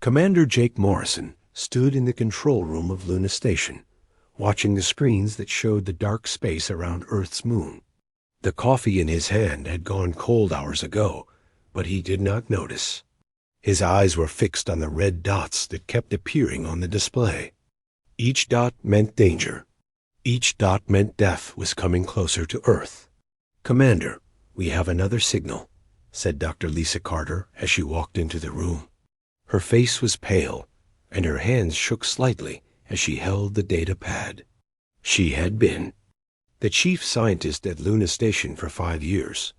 Commander Jake Morrison stood in the control room of Luna Station, watching the screens that showed the dark space around Earth's moon. The coffee in his hand had gone cold hours ago, but he did not notice. His eyes were fixed on the red dots that kept appearing on the display. Each dot meant danger. Each dot meant death was coming closer to Earth. "Commander, we have another signal," said Dr. Lisa Carter as she walked into the room. Her face was pale, and her hands shook slightly as she held the data pad. She had been the chief scientist at Luna Station for 5 years,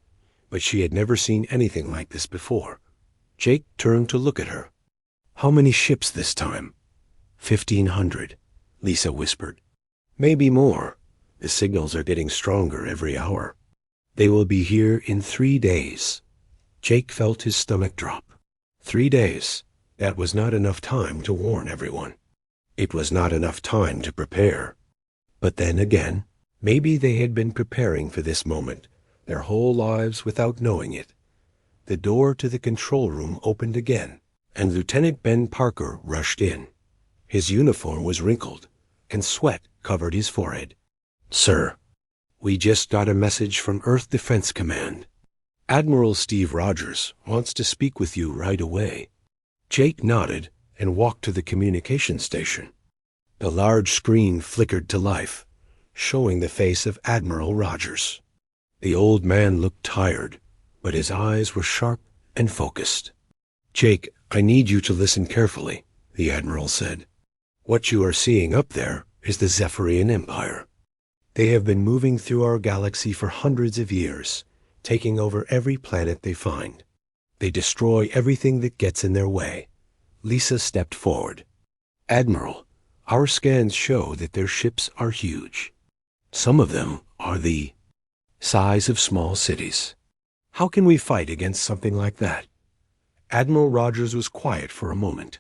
but she had never seen anything like this before. Jake turned to look at her. "How many ships this time?" 1,500, Lisa whispered. "Maybe more. The signals are getting stronger every hour. They will be here in 3 days. Jake felt his stomach drop. 3 days. That was not enough time to warn everyone. It was not enough time to prepare. But then again, maybe they had been preparing for this moment their whole lives without knowing it. The door to the control room opened again, and Lieutenant Ben Parker rushed in. His uniform was wrinkled, and sweat covered his forehead. "Sir, we just got a message from Earth Defense Command. Admiral Steve Rogers wants to speak with you right away." Jake nodded and walked to the communication station. The large screen flickered to life, showing the face of Admiral Rogers. The old man looked tired, but his eyes were sharp and focused. "Jake, I need you to listen carefully," the Admiral said. "What you are seeing up there is the Zephyrian Empire. They have been moving through our galaxy for hundreds of years, taking over every planet they find. They destroy everything that gets in their way." Lisa stepped forward. "Admiral, our scans show that their ships are huge. Some of them are the size of small cities. How can we fight against something like that?" Admiral Rogers was quiet for a moment.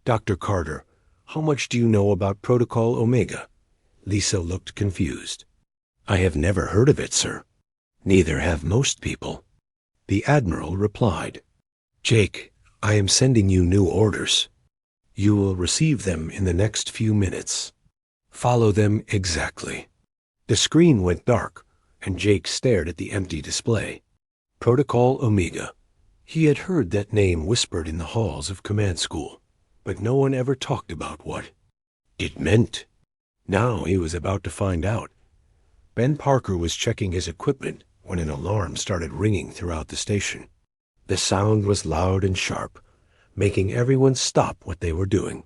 "Dr. Carter, how much do you know about Protocol Omega?" Lisa looked confused. "I have never heard of it, sir." "Neither have most people." The Admiral replied, "Jake, I am sending you new orders. You will receive them in the next few minutes. Follow them exactly." The screen went dark, and Jake stared at the empty display. Protocol Omega. He had heard that name whispered in the halls of command school, but no one ever talked about what it meant. Now he was about to find out. Ben Parker was checking his equipment when an alarm started ringing throughout the station. The sound was loud and sharp, making everyone stop what they were doing.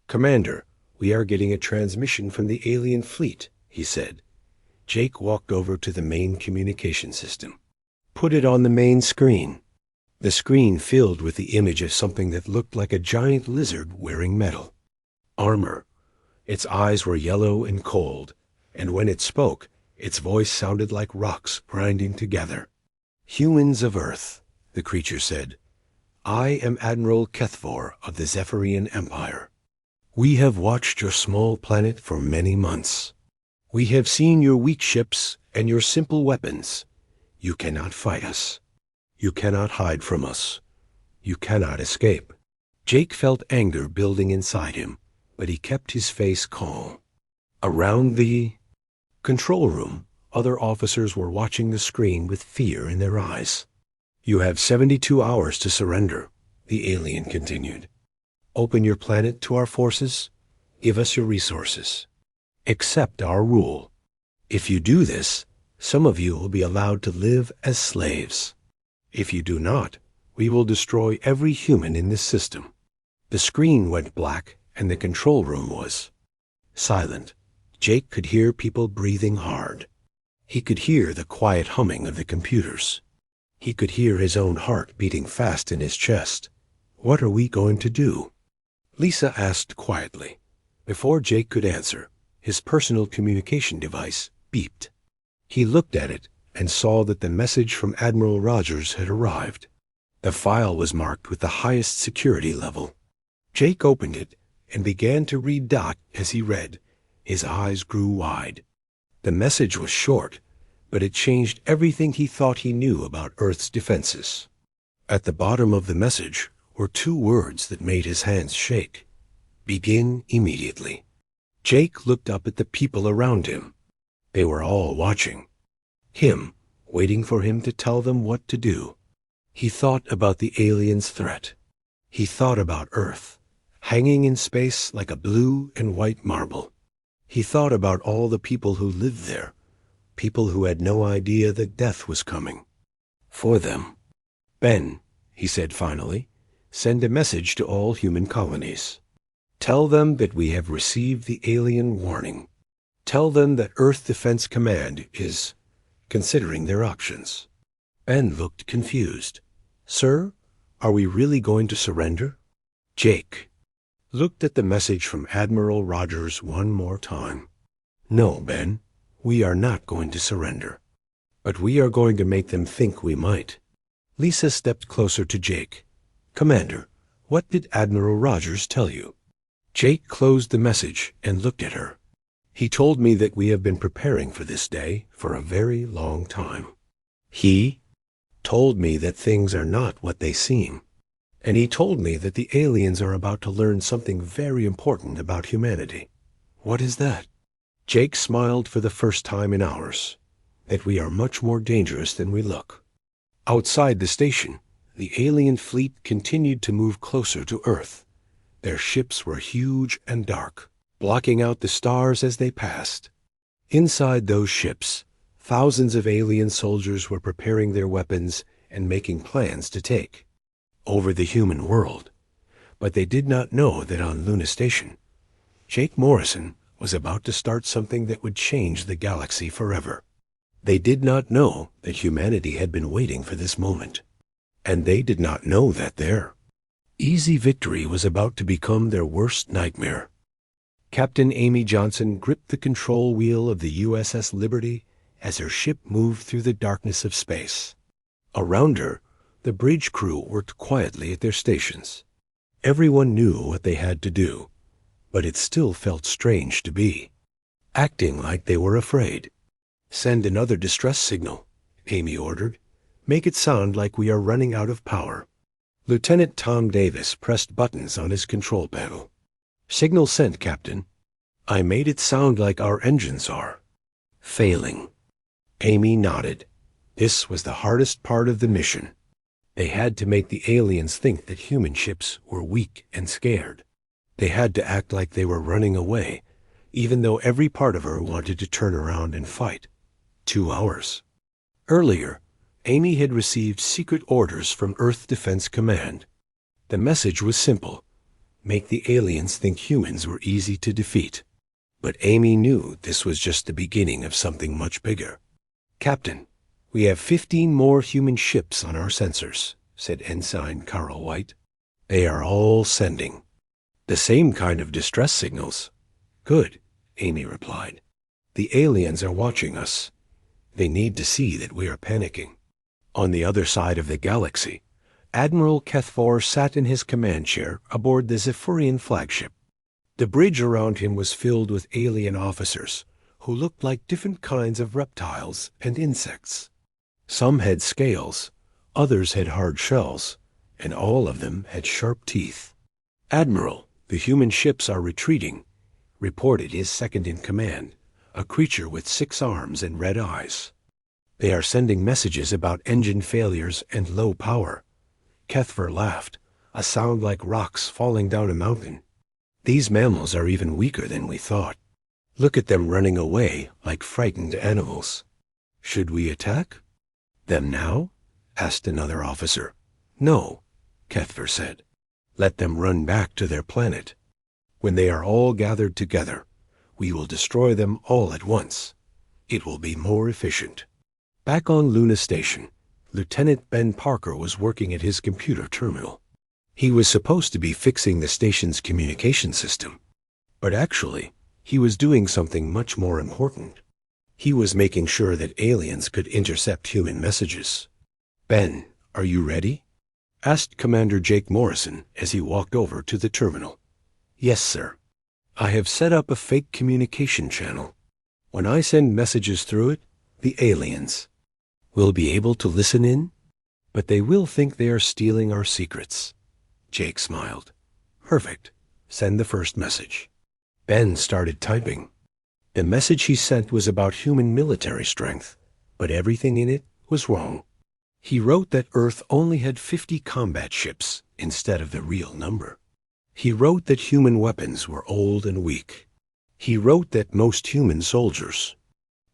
"Commander, we are getting a transmission from the alien fleet," he said. Jake walked over to the main communication system. "Put it on the main screen." The screen filled with the image of something that looked like a giant lizard wearing metal armor. Its eyes were yellow and cold, and when it spoke, its voice sounded like rocks grinding together. "Humans of Earth," the creature said, "I am Admiral Kethvor of the Zephyrian Empire. We have watched your small planet for many months. We have seen your weak ships and your simple weapons. You cannot fight us. You cannot hide from us. You cannot escape." Jake felt anger building inside him, but he kept his face calm. Around the control room, other officers were watching the screen with fear in their eyes. "You have 72 hours to surrender," the alien continued. "Open your planet to our forces. Give us your resources. Accept our rule. If you do this, some of you will be allowed to live as slaves. If you do not, we will destroy every human in this system." The screen went black, and the control room was silent. Jake could hear people breathing hard. He could hear the quiet humming of the computers. He could hear his own heart beating fast in his chest. "What are we going to do?" Lisa asked quietly. Before Jake could answer, his personal communication device beeped. He looked at it and saw that the message from Admiral Rogers had arrived. The file was marked with the highest security level. Jake opened it and began to read dot as he read. His eyes grew wide. The message was short, but it changed everything he thought he knew about Earth's defenses. At the bottom of the message were two words that made his hands shake. Begin immediately. Jake looked up at the people around him. They were all watching him, waiting for him to tell them what to do. He thought about the aliens' threat. He thought about Earth, hanging in space like a blue and white marble. He thought about all the people who lived there, people who had no idea that death was coming for them. Ben, he said finally, send a message to all human colonies. Tell them that we have received the alien warning. Tell them that Earth Defense Command is considering their options. Ben looked confused. Sir, are we really going to surrender? Jake looked at the message from Admiral Rogers one more time. No, Ben, we are not going to surrender. But we are going to make them think we might. Lisa stepped closer to Jake. Commander, what did Admiral Rogers tell you? Jake closed the message and looked at her. He told me that we have been preparing for this day for a very long time. He told me that things are not what they seem. And he told me that the aliens are about to learn something very important about humanity. What is that? Jake smiled for the first time in hours. That we are much more dangerous than we look. Outside the station, the alien fleet continued to move closer to Earth. Their ships were huge and dark, blocking out the stars as they passed. Inside those ships, thousands of alien soldiers were preparing their weapons and making plans to take over the human world. But they did not know that on Luna Station, Jake Morrison was about to start something that would change the galaxy forever. They did not know that humanity had been waiting for this moment. And they did not know that their easy victory was about to become their worst nightmare. Captain Amy Johnson gripped the control wheel of the USS Liberty as her ship moved through the darkness of space. Around her, the bridge crew worked quietly at their stations. Everyone knew what they had to do, but it still felt strange to be acting like they were afraid. Send another distress signal, Amy ordered. Make it sound like we are running out of power. Lieutenant Tom Davis pressed buttons on his control panel. Signal sent, Captain. I made it sound like our engines are failing. Amy nodded. This was the hardest part of the mission. They had to make the aliens think that human ships were weak and scared. They had to act like they were running away, even though every part of her wanted to turn around and fight. 2 hours earlier, Amy had received secret orders from Earth Defense Command. The message was simple: make the aliens think humans were easy to defeat. But Amy knew this was just the beginning of something much bigger. Captain, we have 15 more human ships on our sensors, said Ensign Carl White. They are all sending the same kind of distress signals. Good, Amy replied. The aliens are watching us. They need to see that we are panicking. On the other side of the galaxy, Admiral Kethfor sat in his command chair aboard the Zephyrian flagship. The bridge around him was filled with alien officers who looked like different kinds of reptiles and insects. Some had scales, others had hard shells, and all of them had sharp teeth. Admiral, the human ships are retreating, reported his second-in-command, a creature with 6 arms and red eyes. They are sending messages about engine failures and low power. Kethfor laughed, a sound like rocks falling down a mountain. These mammals are even weaker than we thought. Look at them running away like frightened animals. Should we attack them now? Asked another officer. No, Kethfor said. Let them run back to their planet. When they are all gathered together, we will destroy them all at once. It will be more efficient. Back on Luna Station, Lieutenant Ben Parker was working at his computer terminal. He was supposed to be fixing the station's communication system, but actually, he was doing something much more important. He was making sure that aliens could intercept human messages. Ben, are you ready? Asked Commander Jake Morrison as he walked over to the terminal. Yes, sir. I have set up a fake communication channel. When I send messages through it, the aliens will be able to listen in, but they will think they are stealing our secrets. Jake smiled. Perfect. Send the first message. Ben started typing. The message he sent was about human military strength, but everything in it was wrong. He wrote that Earth only had 50 combat ships instead of the real number. He wrote that human weapons were old and weak. He wrote that most human soldiers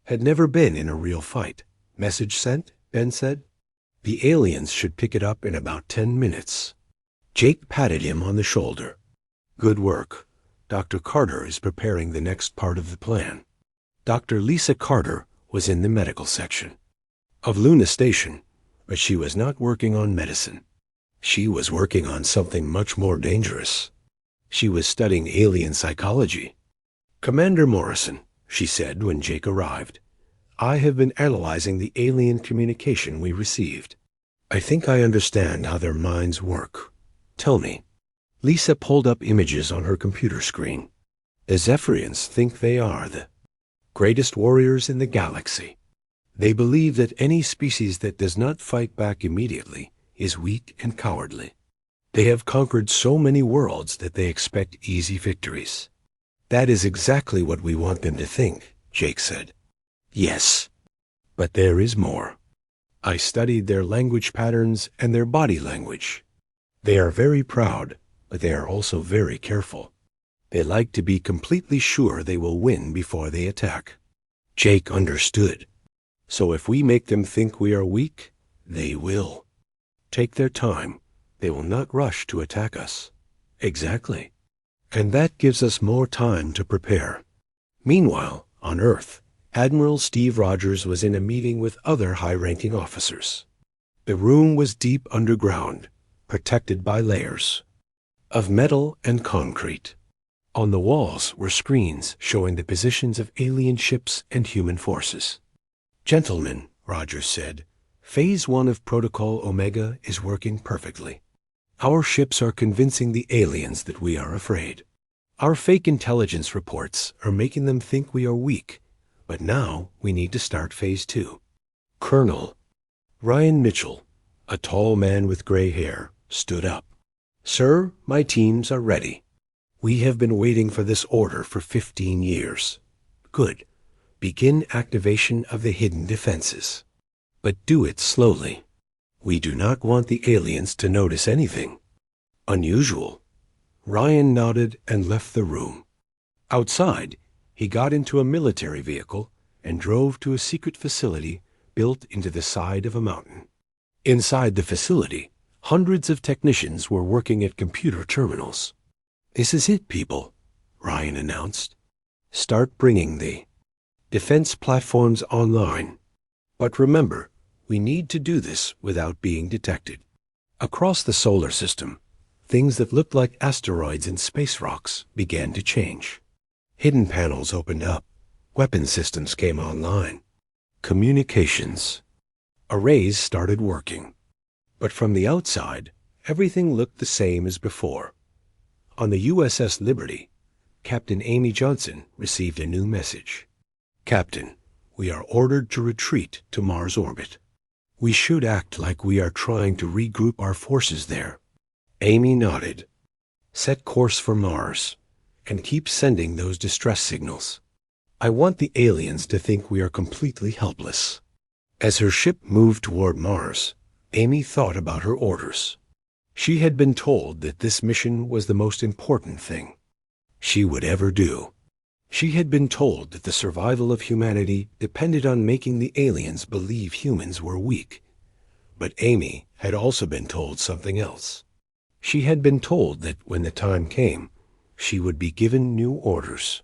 had never been in a real fight. Message sent, Ben said. The aliens should pick it up in about 10 minutes. Jake patted him on the shoulder. Good work. Dr. Carter is preparing the next part of the plan. Dr. Lisa Carter was in the medical section of Luna Station, but she was not working on medicine. She was working on something much more dangerous. She was studying alien psychology. Commander Morrison, she said when Jake arrived, I have been analyzing the alien communication we received. I think I understand how their minds work. Tell me. Lisa pulled up images on her computer screen. The Zephyrians think they are the greatest warriors in the galaxy. They believe that any species that does not fight back immediately is weak and cowardly. They have conquered so many worlds that they expect easy victories. That is exactly what we want them to think, Jake said. Yes, but there is more. I studied their language patterns and their body language. They are very proud, but they are also very careful. They like to be completely sure they will win before they attack. Jake understood. So if we make them think we are weak, they will. Take their time. They will not rush to attack us. Exactly. And that gives us more time to prepare. Meanwhile, on Earth, Admiral Steve Rogers was in a meeting with other high-ranking officers. The room was deep underground, protected by layers of metal and concrete. On the walls were screens showing the positions of alien ships and human forces. Gentlemen, Rogers said, Phase 1 of Protocol Omega is working perfectly. Our ships are convincing the aliens that we are afraid. Our fake intelligence reports are making them think we are weak, but now we need to start Phase 2. Colonel Ryan Mitchell, a tall man with gray hair, stood up. Sir, my teams are ready. We have been waiting for this order for 15 years. Good. Begin activation of the hidden defenses. But do it slowly. We do not want the aliens to notice anything unusual. Ryan nodded and left the room. Outside, he got into a military vehicle and drove to a secret facility built into the side of a mountain. Inside the facility, hundreds of technicians were working at computer terminals. This is it, people, Ryan announced. Start bringing the defense platforms online. But remember, we need to do this without being detected. Across the solar system, things that looked like asteroids and space rocks began to change. Hidden panels opened up. Weapon systems came online. Communications. Arrays started working. But from the outside, everything looked the same as before. On the USS Liberty, Captain Amy Johnson received a new message. Captain, we are ordered to retreat to Mars orbit. We should act like we are trying to regroup our forces there. Amy nodded. Set course for Mars, and keep sending those distress signals. I want the aliens to think we are completely helpless. As her ship moved toward Mars, Amy thought about her orders. She had been told that this mission was the most important thing she would ever do. She had been told that the survival of humanity depended on making the aliens believe humans were weak. But Amy had also been told something else. She had been told that when the time came, she would be given new orders.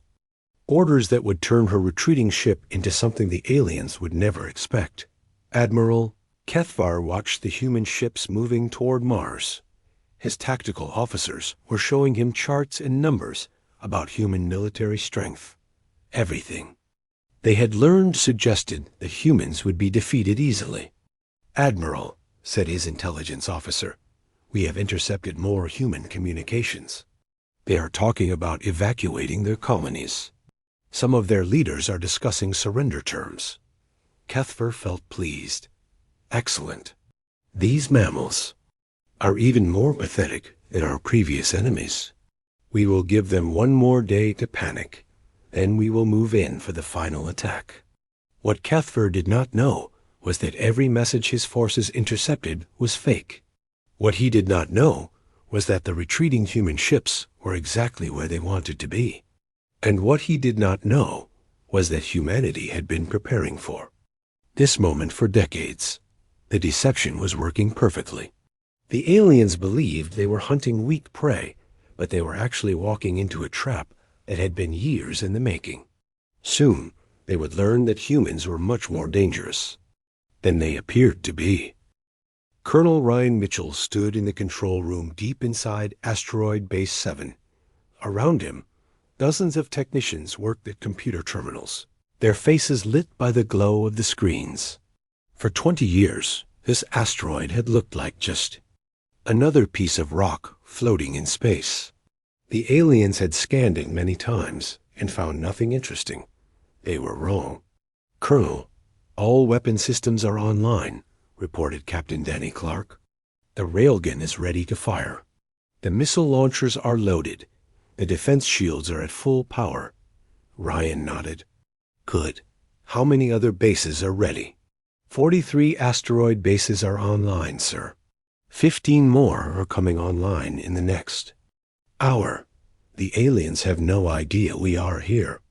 Orders that would turn her retreating ship into something the aliens would never expect. Admiral Kethvar watched the human ships moving toward Mars. His tactical officers were showing him charts and numbers about human military strength. Everything they had learned suggested that humans would be defeated easily. Admiral, said his intelligence officer, we have intercepted more human communications. They are talking about evacuating their colonies. Some of their leaders are discussing surrender terms. Kethvar felt pleased. Excellent. These mammals are even more pathetic than our previous enemies. We will give them one more day to panic, then we will move in for the final attack." What Cathver did not know was that every message his forces intercepted was fake. What he did not know was that the retreating human ships were exactly where they wanted to be. And what he did not know was that humanity had been preparing for this moment for decades. The deception was working perfectly. The aliens believed they were hunting weak prey, but they were actually walking into a trap that had been years in the making. Soon, they would learn that humans were much more dangerous than they appeared to be. Colonel Ryan Mitchell stood in the control room deep inside Asteroid Base 7. Around him, dozens of technicians worked at computer terminals, their faces lit by the glow of the screens. For 20 years, this asteroid had looked like just another piece of rock floating in space. The aliens had scanned it many times and found nothing interesting. They were wrong. "Colonel, all weapon systems are online," reported Captain Danny Clark. "The railgun is ready to fire. The missile launchers are loaded. The defense shields are at full power." Ryan nodded. "Good. How many other bases are ready?" 43 asteroid bases are online, sir. 15 more are coming online in the next hour. The aliens have no idea we are here."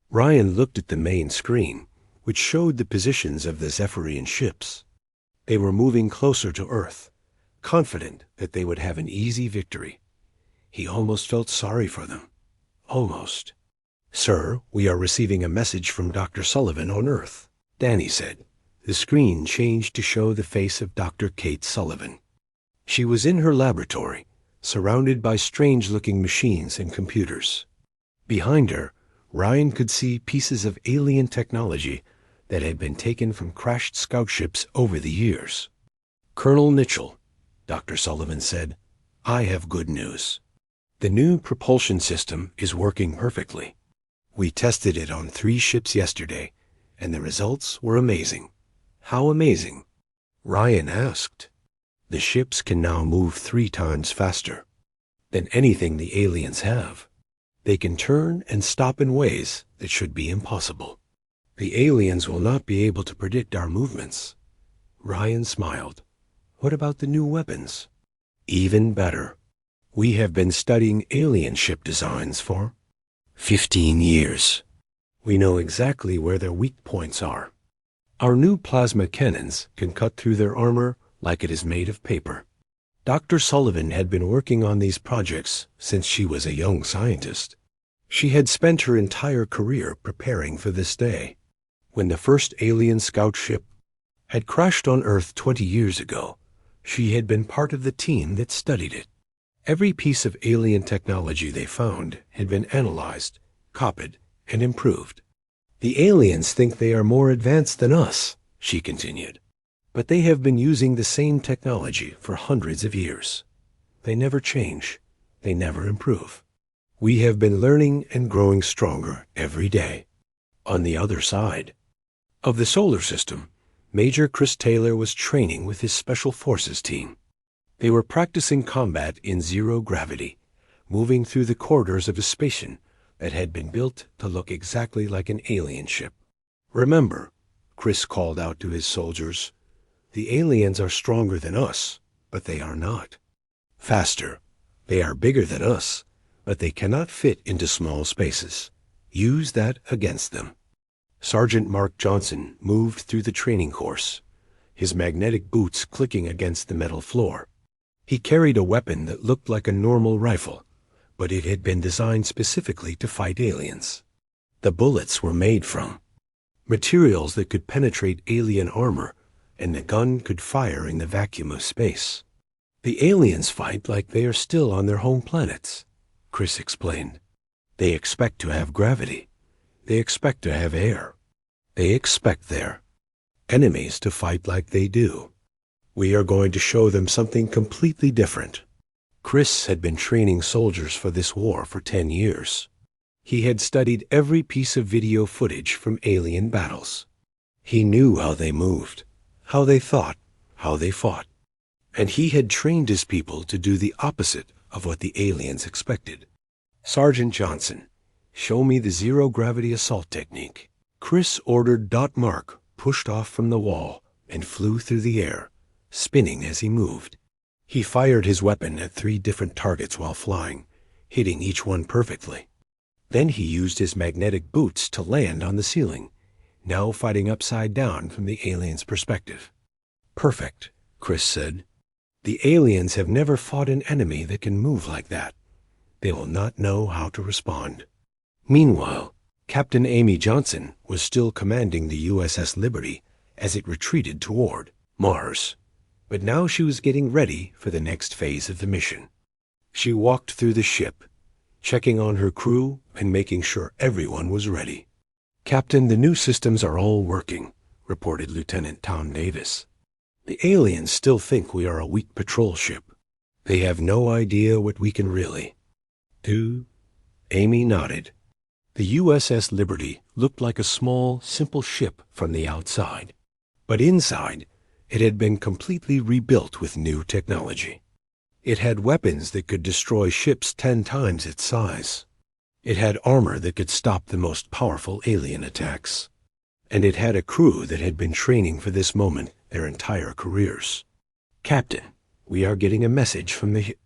Ryan looked at the main screen, which showed the positions of the Zephyrian ships. They were moving closer to Earth, confident that they would have an easy victory. He almost felt sorry for them. Almost. "Sir, we are receiving a message from Dr. Sullivan on Earth," Danny said. The screen changed to show the face of Dr. Kate Sullivan. She was in her laboratory, surrounded by strange-looking machines and computers. Behind her, Ryan could see pieces of alien technology that had been taken from crashed scout ships over the years. "Colonel Mitchell," Dr. Sullivan said, "I have good news. The new propulsion system is working perfectly. We tested it on 3 ships yesterday, and the results were amazing." "How amazing?" Ryan asked. "The ships can now move 3 times faster than anything the aliens have. They can turn and stop in ways that should be impossible. The aliens will not be able to predict our movements." Ryan smiled. "What about the new weapons?" "Even better. We have been studying alien ship designs for 15 years. We know exactly where their weak points are. Our new plasma cannons can cut through their armor like it is made of paper." Dr. Sullivan had been working on these projects since she was a young scientist. She had spent her entire career preparing for this day. When the first alien scout ship had crashed on Earth 20 years ago, she had been part of the team that studied it. Every piece of alien technology they found had been analyzed, copied, and improved. "The aliens think they are more advanced than us," she continued. "But they have been using the same technology for hundreds of years. They never change. They never improve. We have been learning and growing stronger every day." On the other side of the solar system, Major Chris Taylor was training with his Special Forces team. They were practicing combat in zero gravity, moving through the corridors of a station that had been built to look exactly like an alien ship. "Remember," Chris called out to his soldiers, "the aliens are stronger than us, but they are not faster. They are bigger than us, but they cannot fit into small spaces. Use that against them." Sergeant Mark Johnson moved through the training course, his magnetic boots clicking against the metal floor. He carried a weapon that looked like a normal rifle, but it had been designed specifically to fight aliens. The bullets were made from materials that could penetrate alien armor, and the gun could fire in the vacuum of space. "The aliens fight like they are still on their home planets," Chris explained. "They expect to have gravity. They expect to have air. They expect their enemies to fight like they do. We are going to show them something completely different." Chris had been training soldiers for this war for 10 years. He had studied every piece of video footage from alien battles. He knew how they moved, how they thought, how they fought. And he had trained his people to do the opposite of what the aliens expected. "Sergeant Johnson, show me the zero-gravity assault technique." Chris ordered. Mark pushed off from the wall and flew through the air, spinning as he moved. He fired his weapon at 3 different targets while flying, hitting each one perfectly. Then he used his magnetic boots to land on the ceiling, now fighting upside down from the aliens' perspective. "Perfect," Chris said. "The aliens have never fought an enemy that can move like that. They will not know how to respond." Meanwhile, Captain Amy Johnson was still commanding the USS Liberty as it retreated toward Mars. But now she was getting ready for the next phase of the mission. She walked through the ship, checking on her crew and making sure everyone was ready. "Captain, the new systems are all working," reported Lieutenant Tom Davis. "The aliens still think we are a weak patrol ship. They have no idea what we can really do." Amy nodded. The USS Liberty looked like a small, simple ship from the outside, but inside it had been completely rebuilt with new technology. It had weapons that could destroy ships 10 times its size. It had armor that could stop the most powerful alien attacks. And it had a crew that had been training for this moment their entire careers. "Captain, we are getting a message from the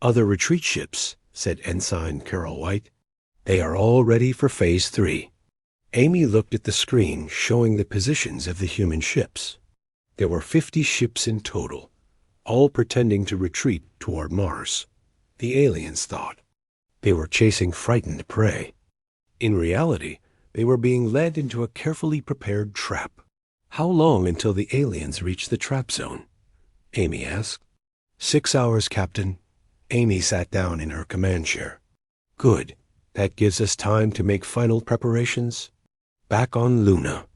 other retreat ships," said Ensign Carol White. "They are all ready for Phase 3. Amy looked at the screen showing the positions of the human ships. There were 50 ships in total, all pretending to retreat toward Mars. The aliens thought they were chasing frightened prey. In reality, they were being led into a carefully prepared trap. "How long until the aliens reach the trap zone?" Amy asked. 6 hours, Captain." Amy sat down in her command chair. "Good. That gives us time to make final preparations." Back on Luna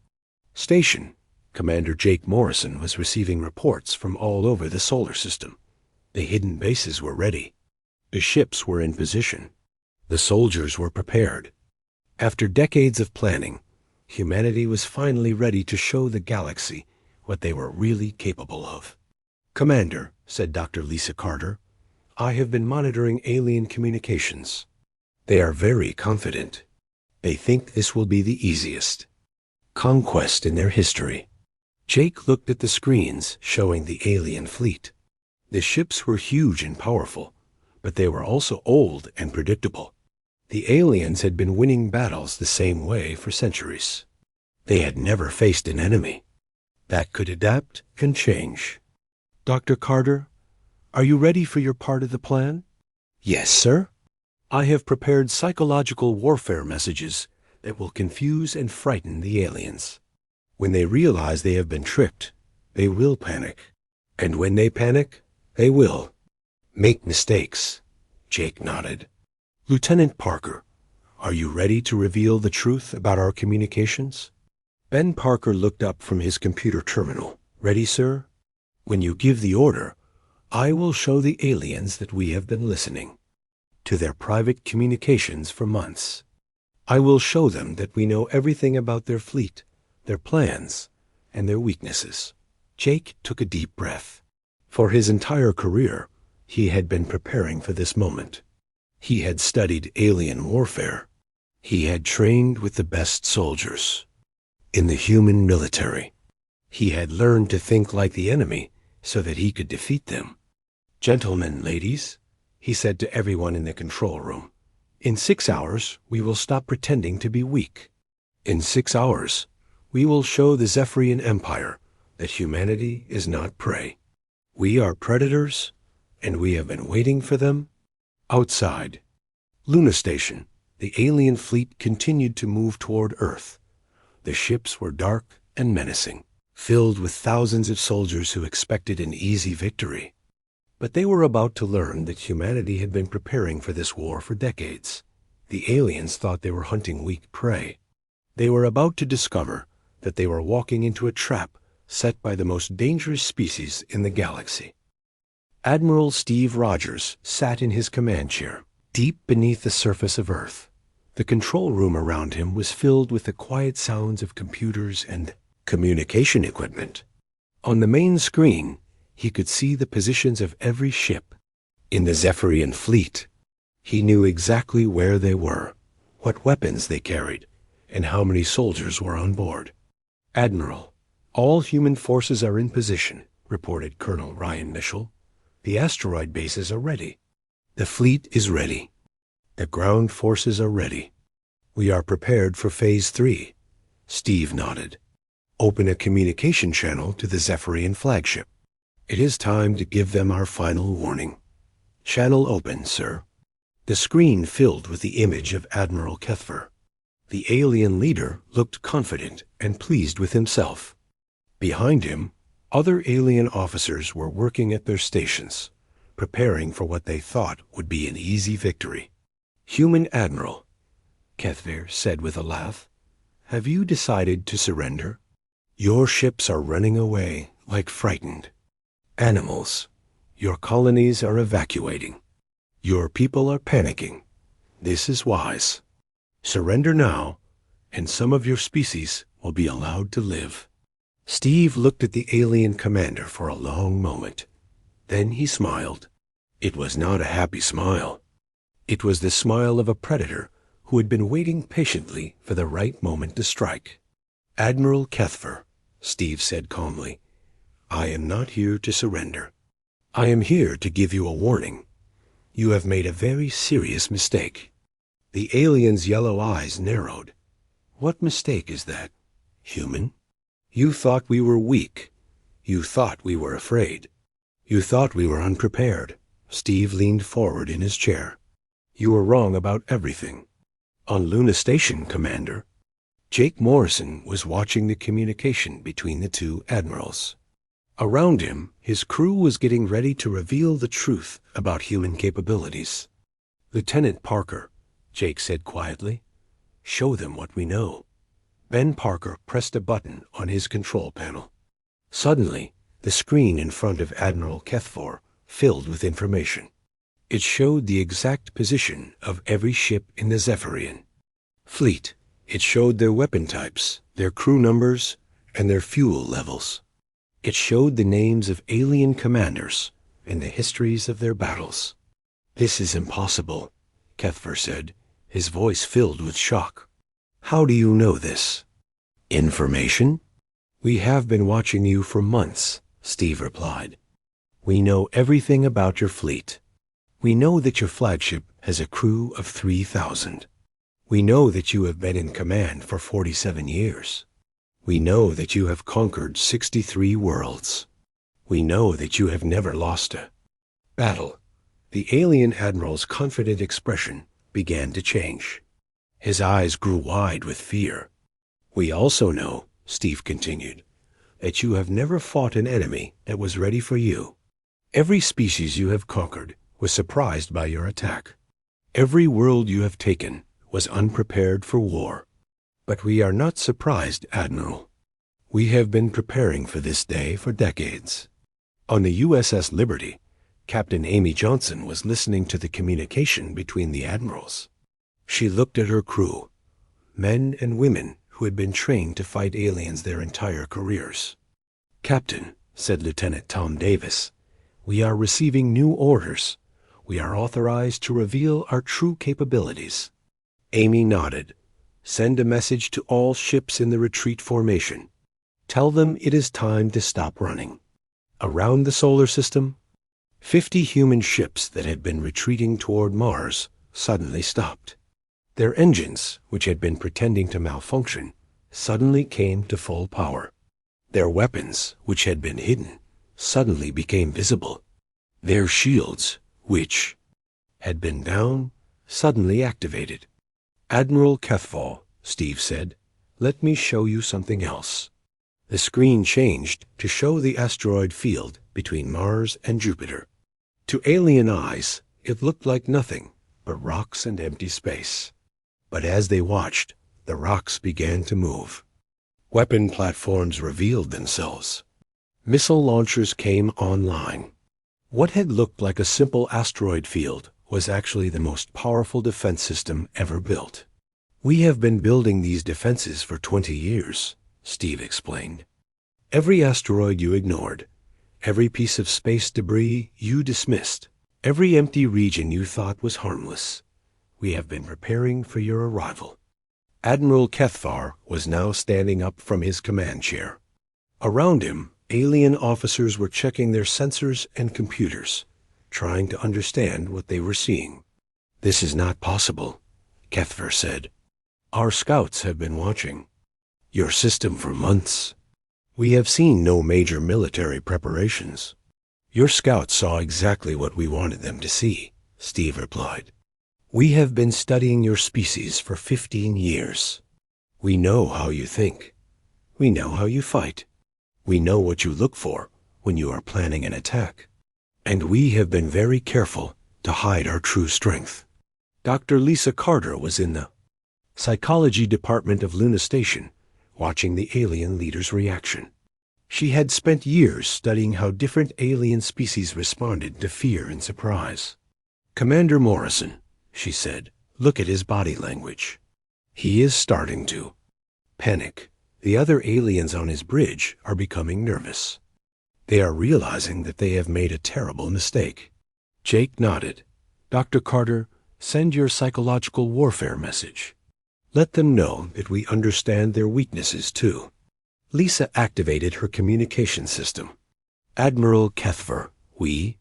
Station, Commander Jake Morrison was receiving reports from all over the solar system. The hidden bases were ready. The ships were in position. The soldiers were prepared. After decades of planning, humanity was finally ready to show the galaxy what they were really capable of. "Commander," said Dr. Lisa Carter, "I have been monitoring alien communications. They are very confident. They think this will be the easiest conquest in their history." Jake looked at the screens showing the alien fleet. The ships were huge and powerful, but they were also old and predictable. The aliens had been winning battles the same way for centuries. They had never faced an enemy that could adapt and change. "Dr. Carter, are you ready for your part of the plan?" "Yes, sir." "I have prepared psychological warfare messages that will confuse and frighten the aliens. When they realize they have been tricked, they will panic. And when they panic, they will make mistakes." Jake nodded. "Lieutenant Parker, are you ready to reveal the truth about our communications?" Ben Parker looked up from his computer terminal. "Ready, sir? When you give the order, I will show the aliens that we have been listening to their private communications for months. I will show them that we know everything about their fleet, their plans, and their weaknesses." Jake took a deep breath. For his entire career, he had been preparing for this moment. He had studied alien warfare. He had trained with the best soldiers in the human military. He had learned to think like the enemy so that he could defeat them. "Gentlemen, ladies," he said to everyone in the control room, "in 6 hours we will stop pretending to be weak. In 6 hours we will show the Zephyrian Empire that humanity is not prey. We are predators, and we have been waiting for them." Outside Luna Station, the alien fleet continued to move toward Earth. The ships were dark and menacing, filled with thousands of soldiers who expected an easy victory. But they were about to learn that humanity had been preparing for this war for decades. The aliens thought they were hunting weak prey. They were about to discover that they were walking into a trap set by the most dangerous species in the galaxy. Admiral Steve Rogers sat in his command chair, deep beneath the surface of Earth. The control room around him was filled with the quiet sounds of computers and communication equipment. On the main screen, he could see the positions of every ship. In the Zephyrian fleet. He knew exactly where they were, what weapons they carried, and how many soldiers were on board. "Admiral, all human forces are in position," reported Colonel Ryan Mitchell. "The asteroid bases are ready. The fleet is ready. The ground forces are ready. We are prepared for Phase 3. Steve nodded. "Open a communication channel to the Zephyrian flagship. It is time to give them our final warning." "Channel open, sir." The screen filled with the image of Admiral Kethver. The alien leader looked confident and pleased with himself. Behind him, other alien officers were working at their stations, preparing for what they thought would be an easy victory. "Human Admiral," Kethver said with a laugh, "have you decided to surrender? Your ships are running away like frightened animals. Your colonies are evacuating. Your people are panicking. This is wise. Surrender now, and some of your species will be allowed to live." Steve looked at the alien commander for a long moment. Then he smiled. It was not a happy smile. It was the smile of a predator who had been waiting patiently for the right moment to strike. "Admiral Kethver," Steve said calmly, "I am not here to surrender. I am here to give you a warning. You have made a very serious mistake." The alien's yellow eyes narrowed. "What mistake is that, human? You thought we were weak. You thought we were afraid. You thought we were unprepared." Steve leaned forward in his chair. "You were wrong about everything. On Luna Station, Commander." Jake Morrison was watching the communication between the two admirals. Around him, his crew was getting ready to reveal the truth about human capabilities. "Lieutenant Parker," Jake said quietly, "show them what we know." Ben Parker pressed a button on his control panel. Suddenly, the screen in front of Admiral Kethver filled with information. It showed the exact position of every ship in the Zephyrian fleet. It showed their weapon types, their crew numbers, and their fuel levels. It showed the names of alien commanders and the histories of their battles. "This is impossible," Kethver said, his voice filled with shock. "How do you know this?" "Information? We have been watching you for months," Steve replied. "We know everything about your fleet. We know that your flagship has a crew of 3,000. We know that you have been in command for 47 years. We know that you have conquered 63 worlds. We know that you have never lost a battle." The alien admiral's confident expression began to change. His eyes grew wide with fear. "We also know," Steve continued, "that you have never fought an enemy that was ready for you. Every species you have conquered was surprised by your attack. Every world you have taken was unprepared for war. But we are not surprised, Admiral. We have been preparing for this day for decades." On the USS Liberty, Captain Amy Johnson was listening to the communication between the admirals. She looked at her crew, men and women who had been trained to fight aliens their entire careers. "Captain," said Lieutenant Tom Davis, "we are receiving new orders. We are authorized to reveal our true capabilities." Amy nodded. "Send a message to all ships in the retreat formation. Tell them it is time to stop running." Around the solar system, 50 human ships that had been retreating toward Mars suddenly stopped. Their engines, which had been pretending to malfunction, suddenly came to full power. Their weapons, which had been hidden, suddenly became visible. Their shields, which had been down, suddenly activated. "Admiral Kethver," Steve said, "let me show you something else." The screen changed to show the asteroid field between Mars and Jupiter. To alien eyes, it looked like nothing but rocks and empty space. But as they watched, the rocks began to move. Weapon platforms revealed themselves. Missile launchers came online. What had looked like a simple asteroid field was actually the most powerful defense system ever built. "We have been building these defenses for 20 years, Steve explained. "Every asteroid you ignored, every piece of space debris you dismissed, Every empty region you thought was harmless. We have been preparing for your arrival. Admiral Kethvar was now standing up from his command chair. Around him, alien officers were checking their sensors and computers, trying to understand what they were seeing. "This is not possible," Kethvar said. "Our scouts have been watching your system for months. We have seen no major military preparations." "Your scouts saw exactly what we wanted them to see," Steve replied. "We have been studying your species for 15 years. We know how you think. We know how you fight. We know what you look for when you are planning an attack. And we have been very careful to hide our true strength." Dr. Lisa Carter was in the psychology department of Luna Station, watching the alien leader's reaction. She had spent years studying how different alien species responded to fear and surprise. "Commander Morrison," she said, "look at his body language. He is starting to panic. The other aliens on his bridge are becoming nervous. They are realizing that they have made a terrible mistake." Jake nodded. "Dr. Carter, send your psychological warfare message. Let them know that we understand their weaknesses too." Lisa activated her communication system. "Admiral Kethvar, we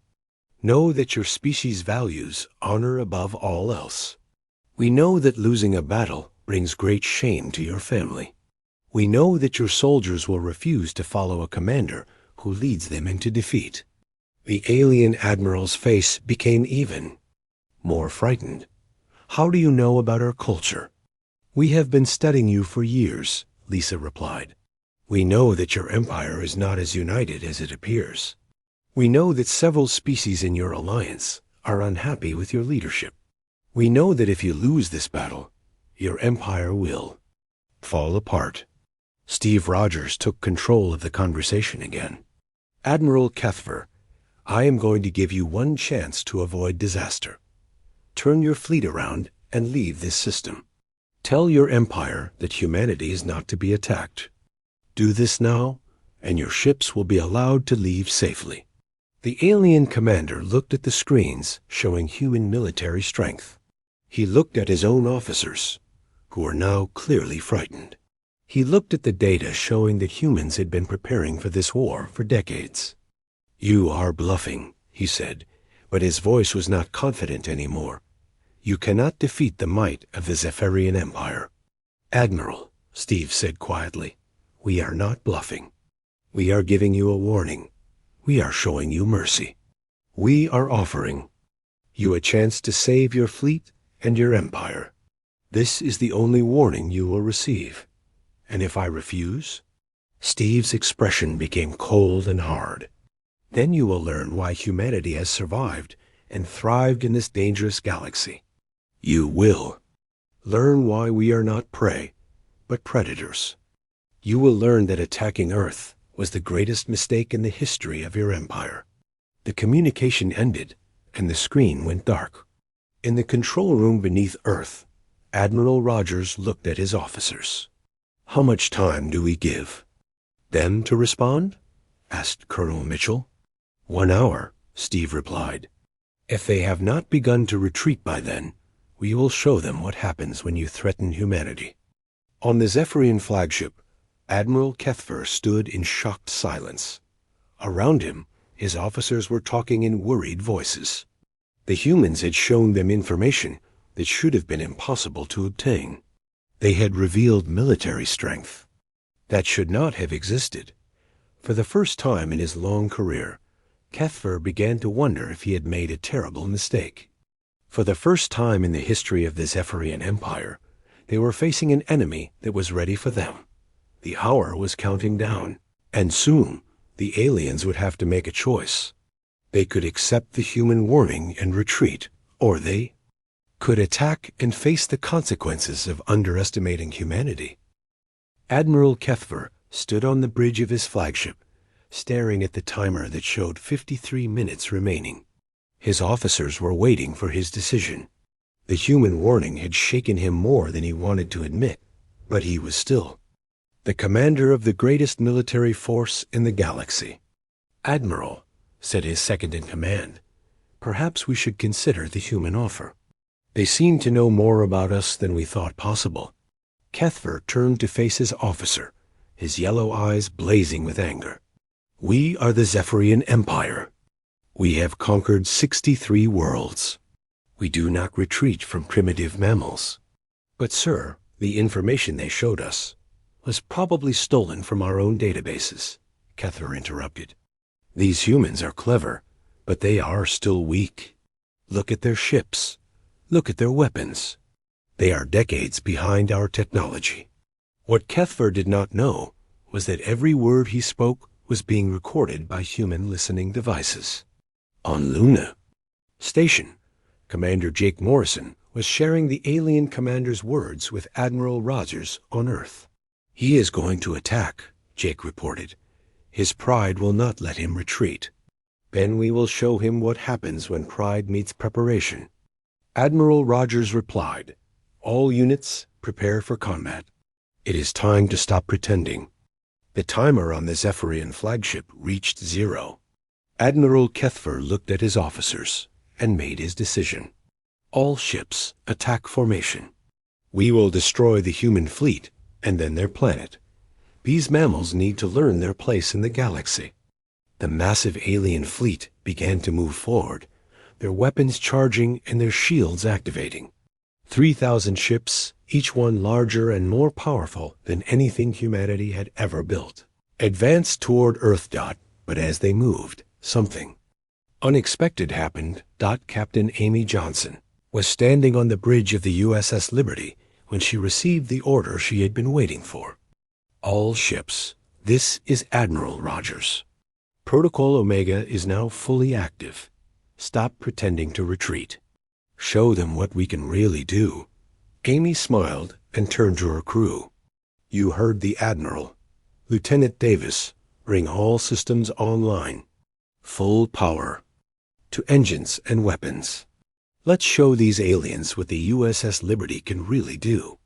know that your species values honor above all else. We know that losing a battle brings great shame to your family. We know that your soldiers will refuse to follow a commander who leads them into defeat." The alien admiral's face became even more frightened. "How do you know about our culture?" "We have been studying you for years," Lisa replied. "We know that your empire is not as united as it appears. We know that several species in your alliance are unhappy with your leadership. We know that if you lose this battle, your empire will fall apart." Steve Rogers took control of the conversation again. "Admiral Kethvar, I am going to give you one chance to avoid disaster. Turn your fleet around and leave this system. Tell your empire that humanity is not to be attacked. Do this now, and your ships will be allowed to leave safely." The alien commander looked at the screens showing human military strength. He looked at his own officers, who were now clearly frightened. He looked at the data showing that humans had been preparing for this war for decades. "You are bluffing," he said, but his voice was not confident anymore. "You cannot defeat the might of the Zephyrian Empire." "Admiral," Steve said quietly, "we are not bluffing. We are giving you a warning. We are showing you mercy. We are offering you a chance to save your fleet and your empire. This is the only warning you will receive. And if I refuse?" Steve's expression became cold and hard. "Then you will learn why humanity has survived and thrived in this dangerous galaxy. You will learn why we are not prey, but predators. You will learn that attacking Earth was the greatest mistake in the history of your empire." The communication ended, and the screen went dark. In the control room beneath Earth, Admiral Rogers looked at his officers. "How much time do we give them to respond?" asked Colonel Mitchell. 1 hour, Steve replied. "If they have not begun to retreat by then, we will show them what happens when you threaten humanity." On the Zephyrian flagship, Admiral Kethvar stood in shocked silence. Around him, his officers were talking in worried voices. The humans had shown them information that should have been impossible to obtain. They had revealed military strength that should not have existed. For the first time in his long career, Kethvar began to wonder if he had made a terrible mistake. For the first time in the history of the Zephyrian Empire, they were facing an enemy that was ready for them. The hour was counting down, and soon the aliens would have to make a choice. They could accept the human warning and retreat, or they could attack and face the consequences of underestimating humanity. Admiral Kethvar stood on the bridge of his flagship, staring at the timer that showed 53 minutes remaining. His officers were waiting for his decision. The human warning had shaken him more than he wanted to admit, but he was still the commander of the greatest military force in the galaxy. "Admiral," said his second-in-command, Perhaps we should consider the human offer. They seem to know more about us than we thought possible. Kethver turned to face his officer, his yellow eyes blazing with anger. We are the Zephyrian Empire. We have conquered 63 worlds. We do not retreat from primitive mammals. But, sir, the information they showed us was probably stolen from our own databases, Kethver interrupted. These humans are clever, but they are still weak. Look at their ships. Look at their weapons. They are decades behind our technology. What Kethver did not know was that every word he spoke was being recorded by human listening devices. On Luna Station, Commander Jake Morrison was sharing the alien commander's words with Admiral Rogers on Earth. He is going to attack, Jake reported. His pride will not let him retreat. Then we will show him what happens when pride meets preparation. Admiral Rogers replied, All units, prepare for combat. It is time to stop pretending. The timer on the Zephyrian flagship reached 0. Admiral Kethver looked at his officers and made his decision. All ships, attack formation. We will destroy the human fleet and then their planet. These mammals need to learn their place in the galaxy. The massive alien fleet began to move forward, their weapons charging and their shields activating. 3,000 ships, each one larger and more powerful than anything humanity had ever built, advanced toward Earth. But as they moved, something unexpected happened. Captain Amy Johnson was standing on the bridge of the USS Liberty when she received the order she had been waiting for. All ships, this is Admiral Rogers. Protocol Omega is now fully active. Stop pretending to retreat. Show them what we can really do. Amy smiled and turned to her crew. You heard the Admiral. Lieutenant Davis, bring all systems online. Full power. To engines and weapons. Let's show these aliens what the USS Liberty can really do.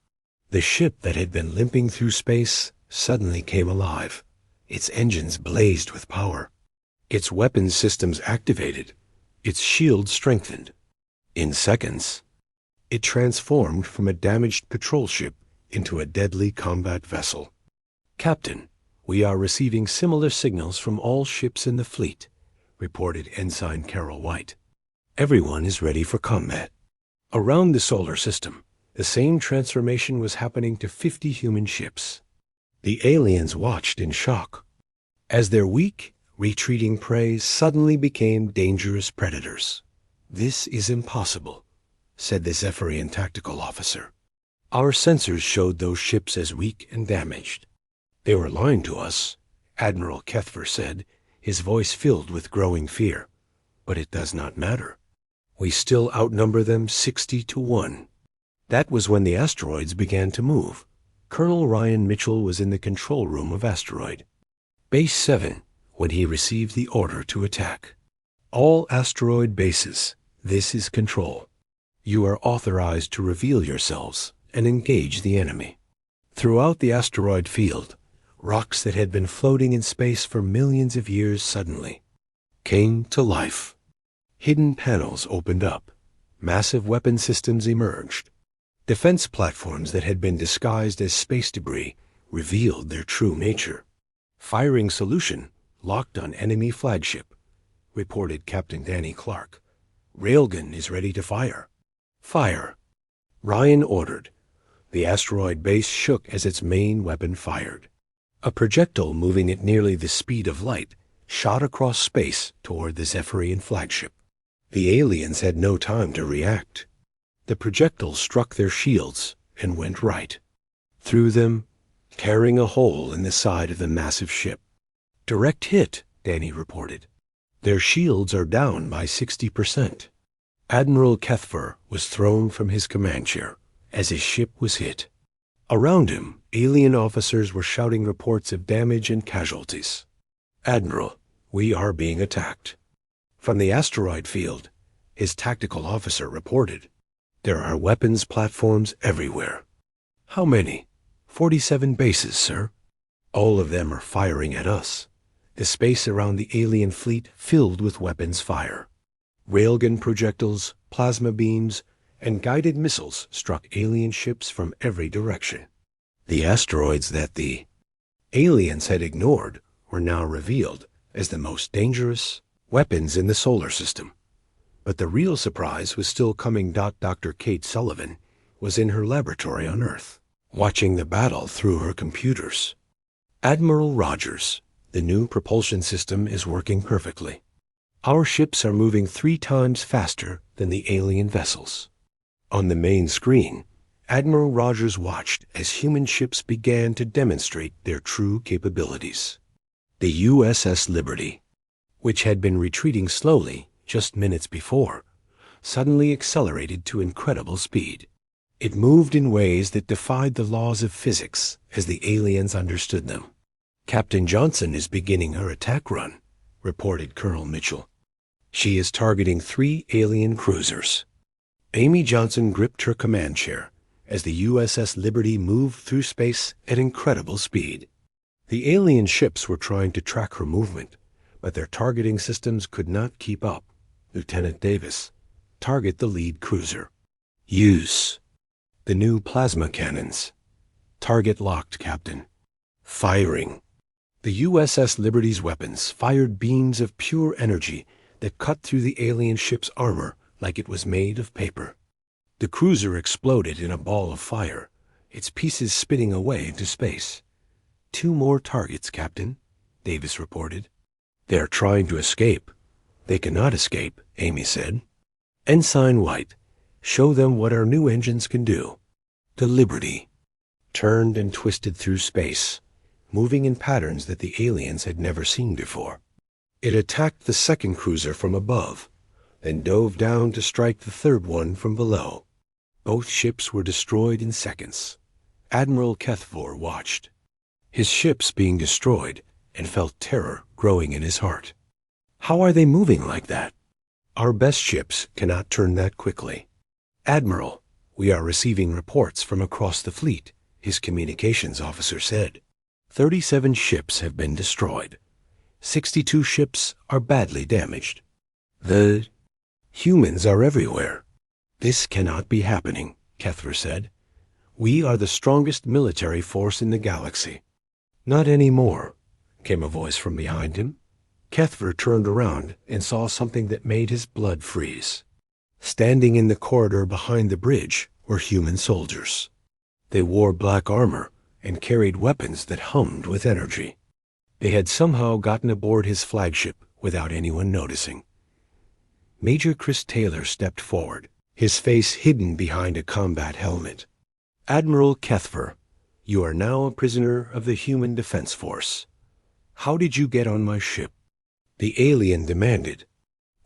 The ship that had been limping through space suddenly came alive. Its engines blazed with power. Its weapons systems activated. Its shield strengthened. In seconds, it transformed from a damaged patrol ship into a deadly combat vessel. Captain, we are receiving similar signals from all ships in the fleet, reported Ensign Carol White. Everyone is ready for combat. Around the solar system, the same transformation was happening to 50 human ships. The aliens watched in shock, as their weak, retreating prey suddenly became dangerous predators. This is impossible, said the Zephyrian tactical officer. Our sensors showed those ships as weak and damaged. They were lying to us, Admiral Kethver said, his voice filled with growing fear. But it does not matter. We still outnumber them 60-1. That was when the asteroids began to move. Colonel Ryan Mitchell was in the control room of Asteroid Base 7 when he received the order to attack. All asteroid bases, this is control. You are authorized to reveal yourselves and engage the enemy. Throughout the asteroid field, rocks that had been floating in space for millions of years suddenly came to life. Hidden panels opened up. Massive weapon systems emerged. Defense platforms that had been disguised as space debris revealed their true nature. Firing solution locked on enemy flagship, reported Captain Danny Clark. Railgun is ready to fire. Fire. Ryan ordered. The asteroid base shook as its main weapon fired. A projectile moving at nearly the speed of light shot across space toward the Zephyrian flagship. The aliens had no time to react. The projectile struck their shields and went right through them, tearing a hole in the side of the massive ship. Direct hit, Danny reported. Their shields are down by 60%. Admiral Kethver was thrown from his command chair as his ship was hit. Around him, alien officers were shouting reports of damage and casualties. Admiral, we are being attacked. From the asteroid field, his tactical officer reported. There are weapons platforms everywhere. How many? 47 bases, sir. All of them are firing at us. The space around the alien fleet filled with weapons fire. Railgun projectiles, plasma beams, and guided missiles struck alien ships from every direction. The asteroids that the aliens had ignored were now revealed as the most dangerous weapons in the solar system. But the real surprise was still coming. Dr. Kate Sullivan was in her laboratory on Earth, watching the battle through her computers. Admiral Rogers, the new propulsion system is working perfectly. Our ships are moving 3 times faster than the alien vessels. On the main screen, Admiral Rogers watched as human ships began to demonstrate their true capabilities. The USS Liberty, which had been retreating slowly just minutes before, suddenly accelerated to incredible speed. It moved in ways that defied the laws of physics as the aliens understood them. Captain Johnson is beginning her attack run, reported Colonel Mitchell. She is targeting 3 alien cruisers. Amy Johnson gripped her command chair as the USS Liberty moved through space at incredible speed. The alien ships were trying to track her movement, but their targeting systems could not keep up. Lieutenant Davis, target the lead cruiser. Use the new plasma cannons. Target locked, Captain. Firing. The USS Liberty's weapons fired beams of pure energy that cut through the alien ship's armor like it was made of paper. The cruiser exploded in a ball of fire, its pieces spitting away into space. 2 more targets, Captain, Davis reported. They are trying to escape. They cannot escape, Amy said. Ensign White, show them what our new engines can do. The Liberty turned and twisted through space, moving in patterns that the aliens had never seen before. It attacked the second cruiser from above, then dove down to strike the third one from below. Both ships were destroyed in seconds. Admiral Kethvor watched, his ships being destroyed, and felt terror growing in his heart. How are they moving like that? Our best ships cannot turn that quickly. Admiral, we are receiving reports from across the fleet, his communications officer said. 37 ships have been destroyed. 62 ships are badly damaged. The humans are everywhere. This cannot be happening, Kethvor said. We are the strongest military force in the galaxy. Not anymore, came a voice from behind him. Kethvor turned around and saw something that made his blood freeze. Standing in the corridor behind the bridge were human soldiers. They wore black armor and carried weapons that hummed with energy. They had somehow gotten aboard his flagship without anyone noticing. Major Chris Taylor stepped forward, his face hidden behind a combat helmet. Admiral Kethvor, you are now a prisoner of the Human Defense Force. How did you get on my ship? The alien demanded.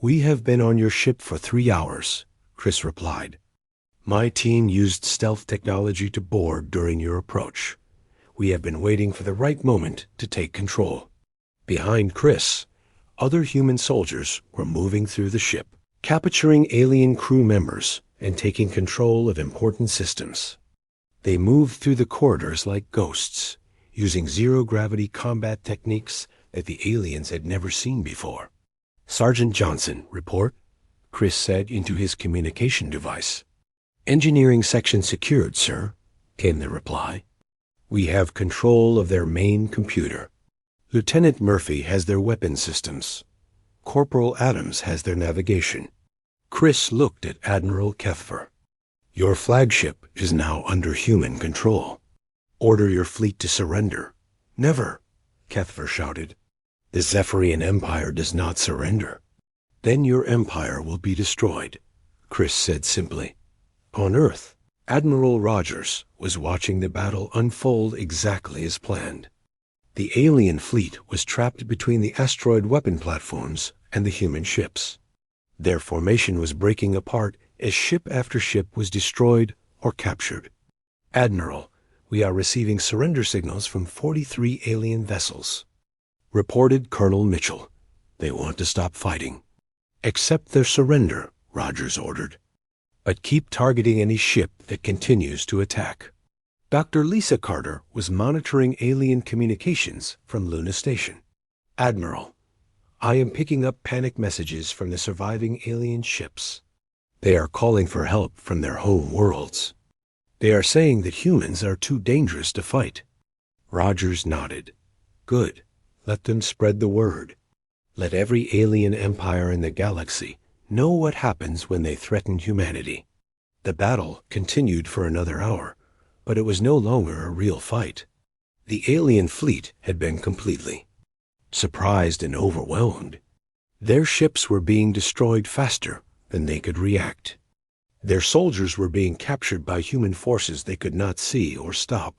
We have been on your ship for 3 hours, Chris replied. My team used stealth technology to board during your approach. We have been waiting for the right moment to take control. Behind Chris, other human soldiers were moving through the ship, capturing alien crew members and taking control of important systems. They moved through the corridors like ghosts, using zero-gravity combat techniques that the aliens had never seen before. Sergeant Johnson, report, Chris said into his communication device. Engineering section secured, sir, came the reply. We have control of their main computer. Lieutenant Murphy has their weapon systems. Corporal Adams has their navigation. Chris looked at Admiral Kethvor. Your flagship is now under human control. Order your fleet to surrender. Never, Kethvor shouted. The Zephyrian Empire does not surrender. Then your empire will be destroyed, Chris said simply. On Earth, Admiral Rogers was watching the battle unfold exactly as planned. The alien fleet was trapped between the asteroid weapon platforms and the human ships. Their formation was breaking apart as ship after ship was destroyed or captured. Admiral, we are receiving surrender signals from 43 alien vessels. Reported Colonel Mitchell. They want to stop fighting. Accept their surrender, Rogers ordered. But keep targeting any ship that continues to attack. Dr. Lisa Carter was monitoring alien communications from Luna Station. Admiral, I am picking up panic messages from the surviving alien ships. They are calling for help from their home worlds. They are saying that humans are too dangerous to fight. Rogers nodded. Good. Let them spread the word. Let every alien empire in the galaxy know what happens when they threaten humanity. The battle continued for another hour, but it was no longer a real fight. The alien fleet had been completely surprised and overwhelmed. Their ships were being destroyed faster than they could react. Their soldiers were being captured by human forces they could not see or stop.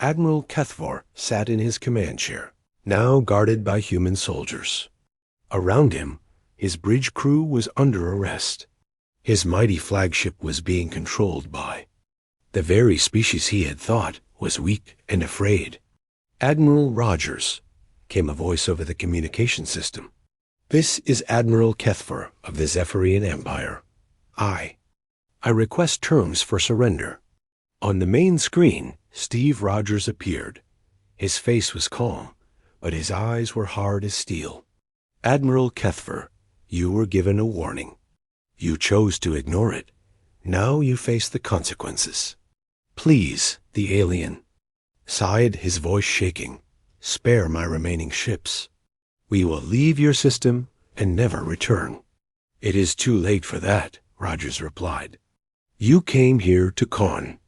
Admiral Kethvar sat in his command chair, now guarded by human soldiers. Around him, his bridge crew was under arrest. His mighty flagship was being controlled by the very species he had thought was weak and afraid. Admiral Rogers, came a voice over the communication system. This is Admiral Kethvar of the Zephyrian Empire. I request terms for surrender. On the main screen, Steve Rogers appeared. His face was calm, but his eyes were hard as steel. Admiral Kethvar, you were given a warning. You chose to ignore it. Now you face the consequences. Please, the alien sighed, his voice shaking. Spare my remaining ships. We will leave your system and never return. It is too late for that, Rogers replied. You came here to con.